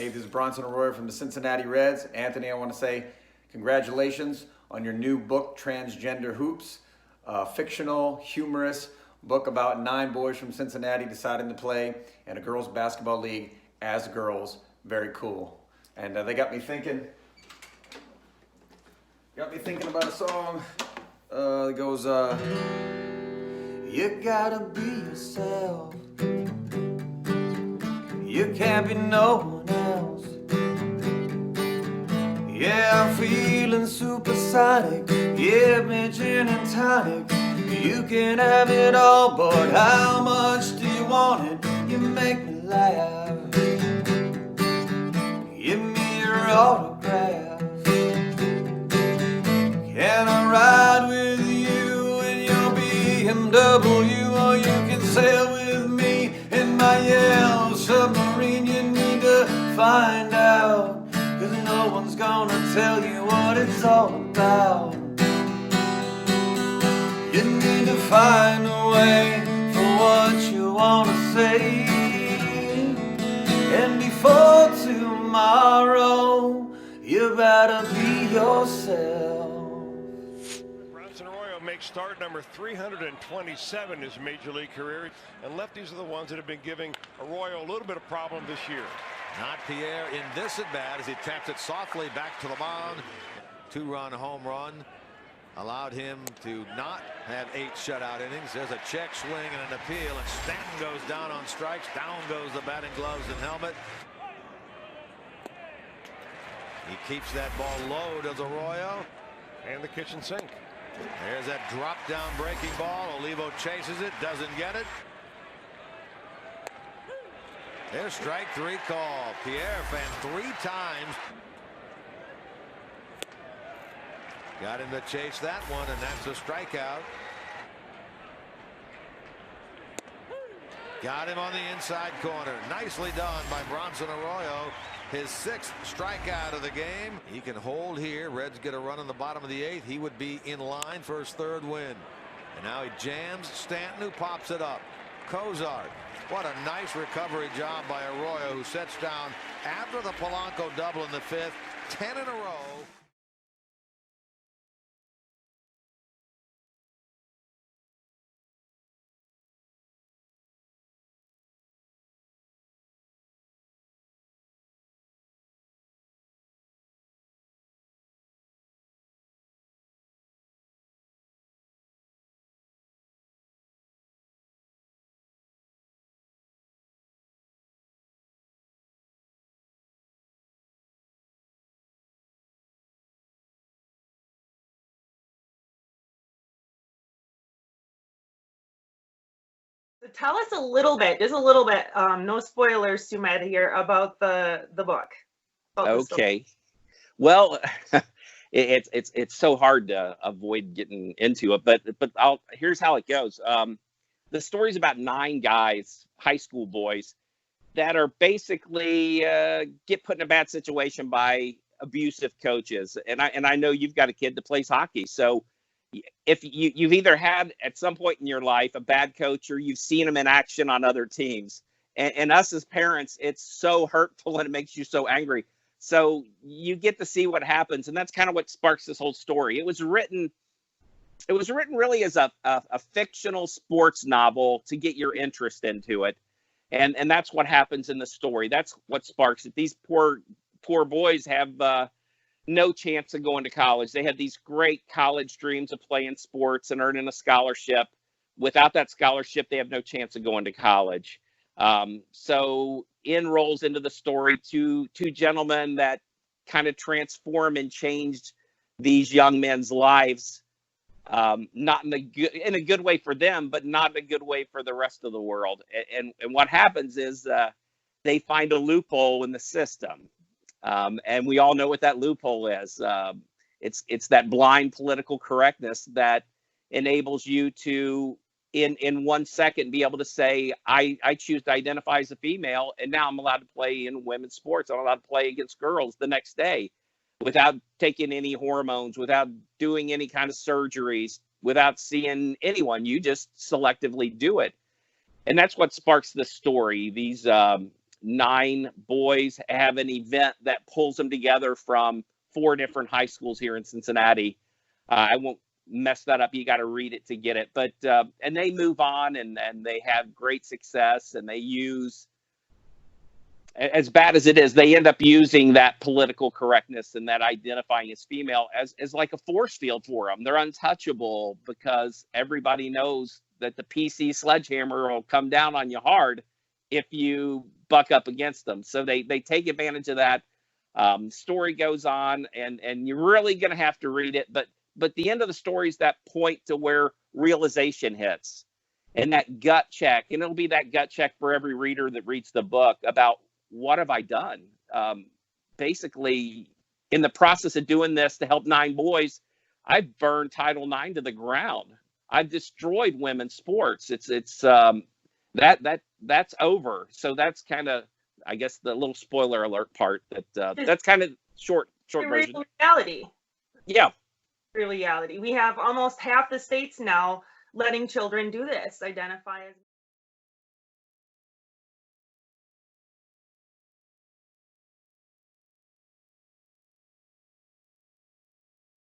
Hey, this is Bronson Arroyo from the Cincinnati Reds. Anthony, I want to say congratulations on your new book, Transgender Hoops. A fictional, humorous book about 9 boys from Cincinnati deciding to play in a girls' basketball league as girls. Very cool. And they got me thinking about a song that goes, you gotta be yourself. You can't be no one else. Yeah, I'm feeling supersonic. Yeah, bitch, gin and tonic. You can have it all, but how much do you want it? You make me laugh. Give me your autograph. Can I ride with you in your BMW? Or you can sail with me in my yellow submarine. You need to find out, 'cause no one's gonna tell you what it's all about. You need to find a way for what you wanna say. And before tomorrow, you better be yourself. Bronson Arroyo makes start number 327 in his major league career, and lefties are the ones that have been giving Arroyo a little bit of problem this year. Not Pierre in this at bat as he taps it softly back to the mound. 2-run home run allowed him to not have 8 shutout innings. There's a check swing and an appeal, and Stanton goes down on strikes. Down goes the batting gloves and helmet. He keeps that ball low, does Arroyo. And the kitchen sink. There's that drop down breaking ball. Olivo chases it, doesn't get it. There's strike 3 call. Pierre fan 3 times. Got him to chase that one, and that's a strikeout. Got him on the inside corner. Nicely done by Bronson Arroyo. His 6th strikeout of the game. He can hold here. Reds get a run in the bottom of the 8th. He would be in line for his 3rd win. And now he jams Stanton, who pops it up. Cozart. What a nice recovery job by Arroyo, who sets down after the Polanco double in the 5th. 10 in a row. Tell us a little bit, just a little bit, no spoilers too many here, about the book. Okay. Well, it's so hard to avoid getting into it, but here's how it goes. The story's about 9 guys, high school boys, that are basically get put in a bad situation by abusive coaches. And I know you've got a kid that plays hockey, so if you've either had at some point in your life a bad coach, or you've seen them in action on other teams, and us as parents, it's so hurtful and it makes you so angry. So you get to see what happens, and that's kind of what sparks this whole story. It was written really as a fictional sports novel to get your interest into it, and that's what happens in the story. That's what sparks it. These poor boys have no chance of going to college. They had these great college dreams of playing sports and earning a scholarship. Without that scholarship, they have no chance of going to college. So in rolls into the story two gentlemen that kind of transform and changed these young men's lives, not in a good way for them, but not in a good way for the rest of the world. And what happens is they find a loophole in the system. And we all know what that loophole is. It's that blind political correctness that enables you to, in 1 second, be able to say, I choose to identify as a female, and now I'm allowed to play in women's sports. I'm allowed to play against girls the next day without taking any hormones, without doing any kind of surgeries, without seeing anyone. You just selectively do it. And that's what sparks the story. These 9 boys have an event that pulls them together from 4 different high schools here in Cincinnati. I won't mess that up. You got to read it to get it. But and they move on and they have great success, and they use, as bad as it is, they end up using that political correctness and that identifying as female as like a force field for them. They're untouchable because everybody knows that the PC sledgehammer will come down on you hard if you buck up against them. So they take advantage of that. Story goes on, and you're really going to have to read it. But the end of the story is that point to where realization hits, and that gut check. And it'll be that gut check for every reader that reads the book about, what have I done? Basically, in the process of doing this to help 9 boys, I've burned Title IX to the ground. I've destroyed women's sports. It's that's over. So that's kind of, I guess, the little spoiler alert part. That's kind of short version. Reality. Yeah. Reality. We have almost half the states now letting children do this, identify as